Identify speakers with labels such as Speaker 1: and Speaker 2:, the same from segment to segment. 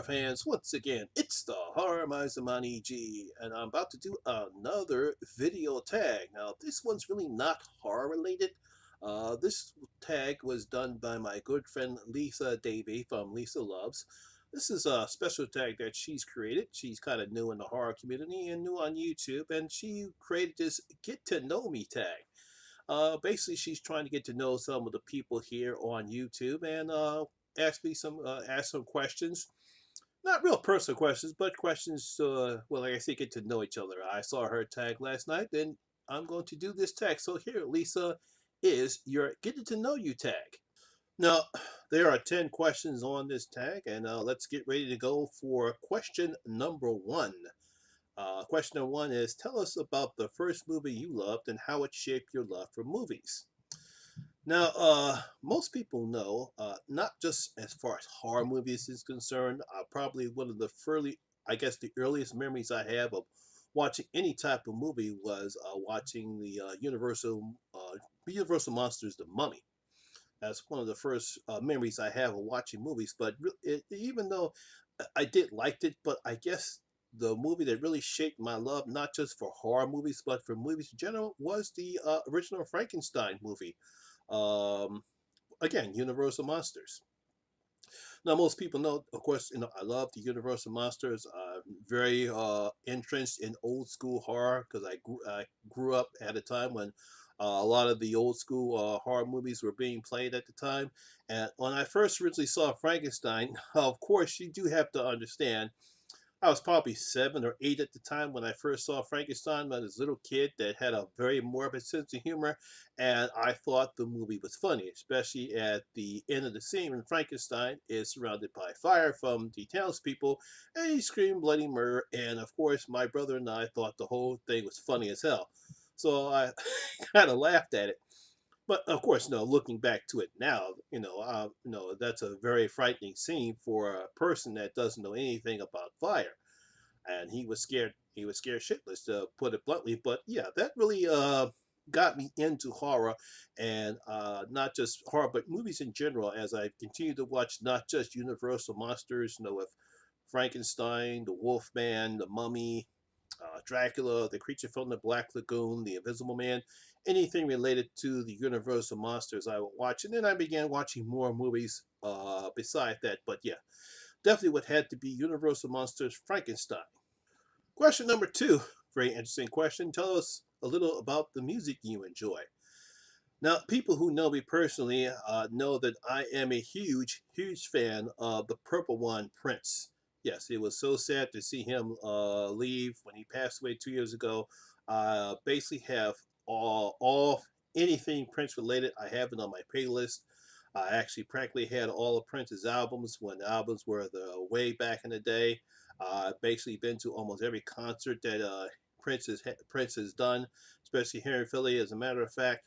Speaker 1: fans, once again, it's the Horror Miser Monty G, and I'm about to do another video tag. Now, this one's really not horror related. This tag was done by my good friend Lisa Davy from Lisa Loves. This is a special tag that she's created. She's kind of new in the horror community and new on YouTube, and she created this Get to Know Me tag. Basically, she's trying to get to know some of the people here on YouTube and ask some questions. Not real personal questions, but questions. Well, like I say, get to know each other. I saw her tag last night, and I'm going to do this tag. So here, Lisa, is your getting to know you tag. Now, there are 10 questions on this tag, and let's get ready to go for question number one. Question number one is tell us about the first movie you loved and how it shaped your love for movies. Now, most people know, not just as far as horror movies is concerned, probably one of the I guess the earliest memories I have of watching any type of movie was watching the Universal Monsters, The Mummy. That's one of the first memories I have of watching movies. But even though I did liked it, but I guess the movie that really shaped my love, not just for horror movies, but for movies in general, was the original Frankenstein movie. Um, Again, Universal Monsters. Now, most people know, of course, I love the Universal Monsters. Very entrenched in old school horror because I grew up at a time when a lot of the old school horror movies were being played at the time. And when I first originally saw Frankenstein, of course, you do have to understand I was probably 7 or 8 at the time when I first saw Frankenstein. I was a little kid that had a very morbid sense of humor, and I thought the movie was funny, especially at the end of the scene when Frankenstein is surrounded by fire from the townspeople, and he screamed bloody murder. And of course, my brother and I thought the whole thing was funny as hell. So I kind of laughed at it. But of course, no. Looking back to it now, that's a very frightening scene for a person that doesn't know anything about fire, and he was scared. He was scared shitless, to put it bluntly. But yeah, that really got me into horror, and not just horror, but movies in general. As I continued to watch not just Universal monsters, with Frankenstein, the Wolfman, the Mummy, Dracula, the creature from the Black Lagoon, the Invisible Man, anything related to the Universal monsters I would watch. And then I began watching more movies beside that. But yeah, definitely what had to be Universal Monsters Frankenstein. Question number two, very interesting question. Tell us a little about the music you enjoy. Now, people who know me personally know that I am a huge, huge fan of the Purple One, Prince. Yes, it was so sad to see him leave when he passed away 2 years ago. Basically, have all anything Prince related. I have it on my playlist. I actually practically had all of Prince's albums when the albums were the way back in the day. I've basically been to almost every concert that Prince has done, especially here in Philly. As a matter of fact,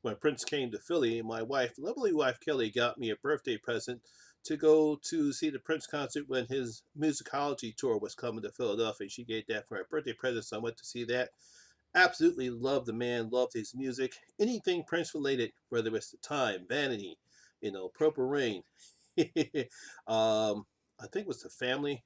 Speaker 1: when Prince came to Philly, my wife, lovely wife Kelly, got me a birthday present to go to see the Prince concert when his musicology tour was coming to Philadelphia. She gave that for my birthday present, so I went to see that. Absolutely loved the man, loved his music. Anything Prince related, whether it's The Time, Vanity, Purple Rain. I think it was The Family,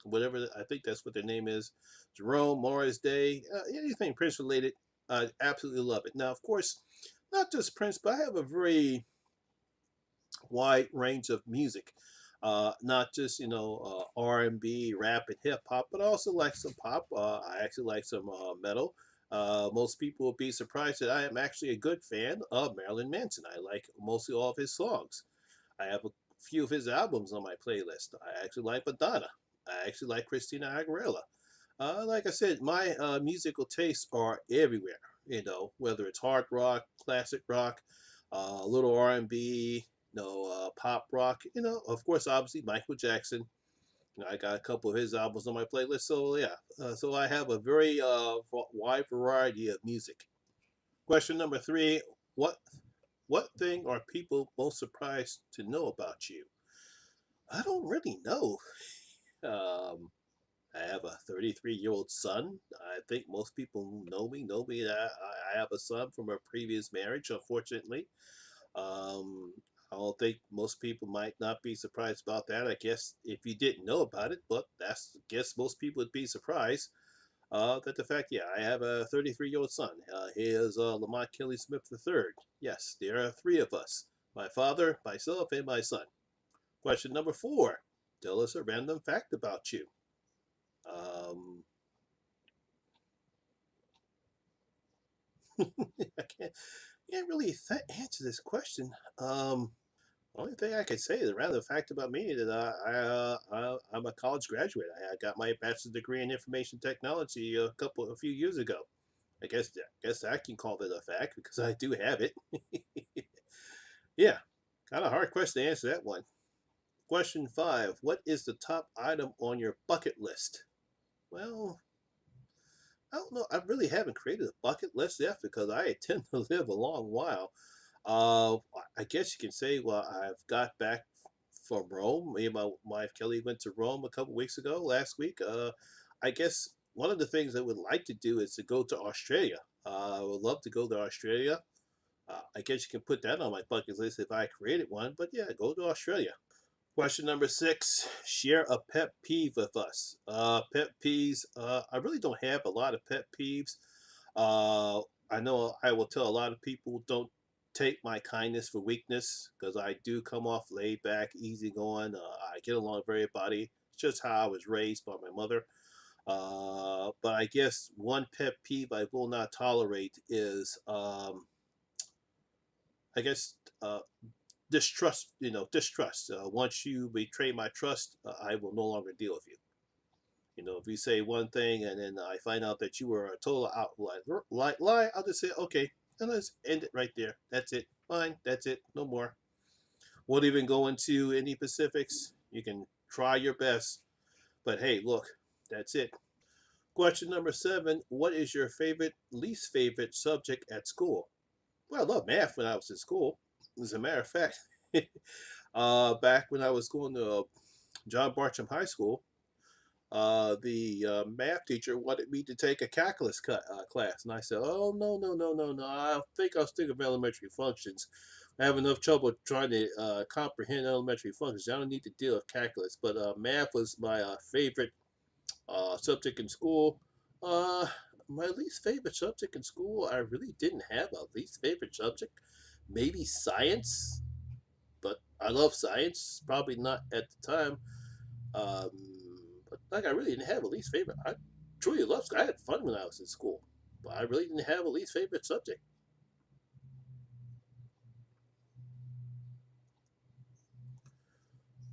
Speaker 1: whatever, I think that's what their name is. Jerome, Morris Day, anything Prince related, I absolutely love it. Now, of course, not just Prince, but I have a very wide range of music. Not just R&B, rap, and hip hop, but I also like some pop. I actually like some metal. Most people will be surprised that I am actually a good fan of Marilyn Manson. I like mostly all of his songs. I have a few of his albums on my playlist. I actually like Madonna. I actually like Christina Aguilera. Like I said, my musical tastes are everywhere. Whether it's hard rock, classic rock, a little R&B, pop rock. Of course, obviously Michael Jackson. I got a couple of his albums on my playlist. So yeah, so I have a very wide variety of music. Question number three: What what thing are people most surprised to know about you? I don't really know. Um, I have a 33-year-old son. I think most people who know me. I have a son from a previous marriage, unfortunately. Um, I don't think most people might not be surprised about that. I guess if you didn't know about it, but that's I guess most people would be surprised that the fact, yeah, I have a 33-year-old son. He is Lamont Kelly Smith III. Yes, there are three of us: my father, myself, and my son. Question number four: tell us a random fact about you. Um, I can't really answer this question. Only thing I could say is a random fact about me is that I'm a college graduate. I got my bachelor's degree in information technology a few years ago. I guess I can call it a fact because I do have it. Yeah, kind of hard question to answer that one. Question five: what is the top item on your bucket list? Well, I don't know. I really haven't created a bucket list yet because I intend to live a long while. Uh, I guess you can say, well, I've got back from Rome. Me and my wife Kelly went to Rome a couple weeks ago, last week. I guess one of the things I would like to do is to go to Australia. I would love to go to Australia. I guess you can put that on my bucket list if I created one. But yeah, go to Australia. Question number six: share a pet peeve with us. Pet peeves. I really don't have a lot of pet peeves. Uh, I know I will tell a lot of people don't take my kindness for weakness because I do come off laid back, easygoing. I get along with everybody. It's just how I was raised by my mother. But I guess one pet peeve I will not tolerate is, I guess, distrust. Distrust. Once you betray my trust, I will no longer deal with you. If you say one thing and then I find out that you were a total lie, I'll just say, okay, and let's end it right there. That's it. Fine. That's it. No more. Won't even go into any specifics. You can try your best, but hey, look, that's it. Question number seven: what is your least favorite subject at school? Well, I loved math when I was in school. As a matter of fact, back when I was going to John Bartram High School, the math teacher wanted me to take a calculus class, and I said, "Oh no, no, no, no, no! I think I'll stick with elementary functions. I have enough trouble trying to comprehend elementary functions. I don't need to deal with calculus." But math was my favorite subject in school. Uh, my least favorite subject in school, I really didn't have a least favorite subject. Maybe science, but I love science. Probably not at the time. Um, but like I really didn't have a least favorite. I truly loved. I had fun when I was in school, but I really didn't have a least favorite subject.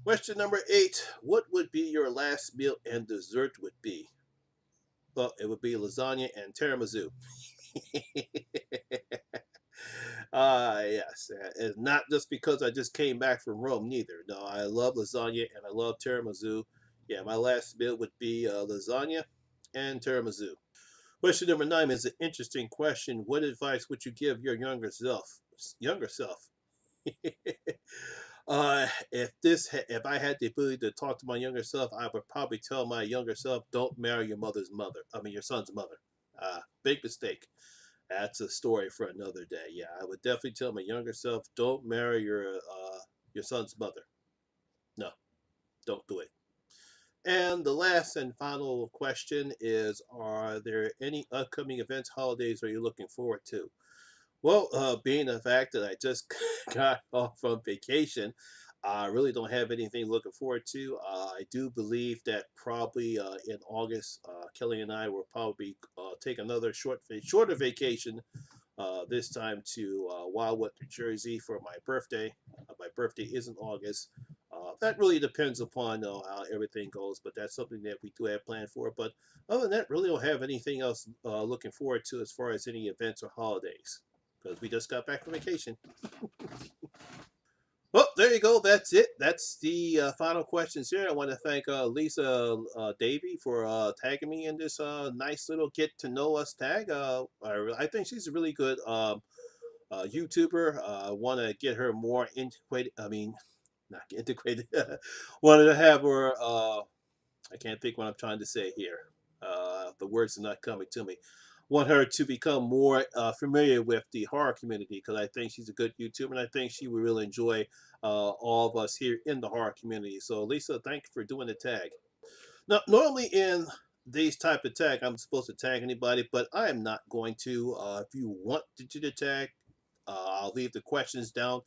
Speaker 1: Question number eight: what would be your last meal and dessert would be? Well, it would be lasagna and tiramisu. Yes, and not just because I just came back from Rome, neither. No, I love lasagna and I love tiramisu. Yeah, my last meal would be lasagna and tiramisu. Question number nine is an interesting question. What advice would you give your younger self? Younger self. If I had the ability to talk to my younger self, I would probably tell my younger self, "Don't marry your mother's mother. I mean, your son's mother. Big mistake. That's a story for another day." Yeah, I would definitely tell my younger self, "Don't marry your son's mother. No, don't do it." And the last and final question is: are there any upcoming events, holidays, are you looking forward to? Well, being the fact that I just got off from vacation, I really don't have anything looking forward to. I do believe that probably in August, Kelly and I will probably take another shorter vacation. This time to Wildwood, New Jersey for my birthday. My birthday is in August. That really depends upon how everything goes, but that's something that we do have planned for. But other than that, really don't have anything else looking forward to as far as any events or holidays because we just got back from vacation. Well, there you go. That's it. That's the final questions here. I want to thank Lisa Davy for tagging me in this nice little get to know us tag. I think she's a really good YouTuber. I want to get her more integrated. I mean, not integrated. Wanted to have her. I can't think what I'm trying to say here. The words are not coming to me. Want her to become more familiar with the horror community because I think she's a good YouTuber and I think she would really enjoy all of us here in the horror community. So, Lisa, thank you for doing the tag. Now, normally in these type of tag, I'm supposed to tag anybody, but I am not going to. If you want to do the tag, I'll leave the questions down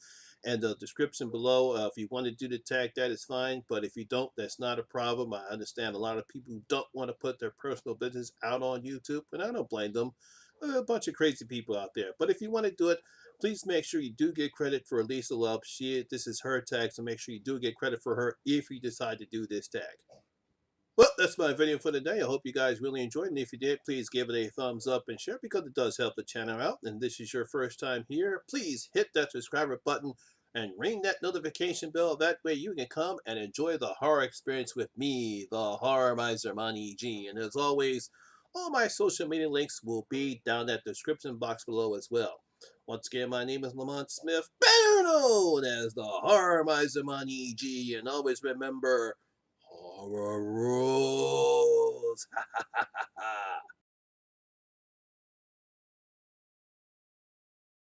Speaker 1: and the description below. If you want to do the tag, that is fine. But if you don't, that's not a problem. I understand a lot of people who don't want to put their personal business out on YouTube, and I don't blame them. There are a bunch of crazy people out there. But if you want to do it, please make sure you do get credit for Lisa Love. This is her tag, so make sure you do get credit for her if you decide to do this tag. Well, that's my video for today. I hope you guys really enjoyed it. And if you did, please give it a thumbs up and share because it does help the channel out. And this is your first time here, please hit that subscriber button and ring that notification bell. That way you can come and enjoy the horror experience with me, the Horror Miser Monty G. And as always, all my social media links will be down that description box below as well. Once again, my name is Lamont Smith, better known as the Horror Miser Monty G. And always remember, horror rules.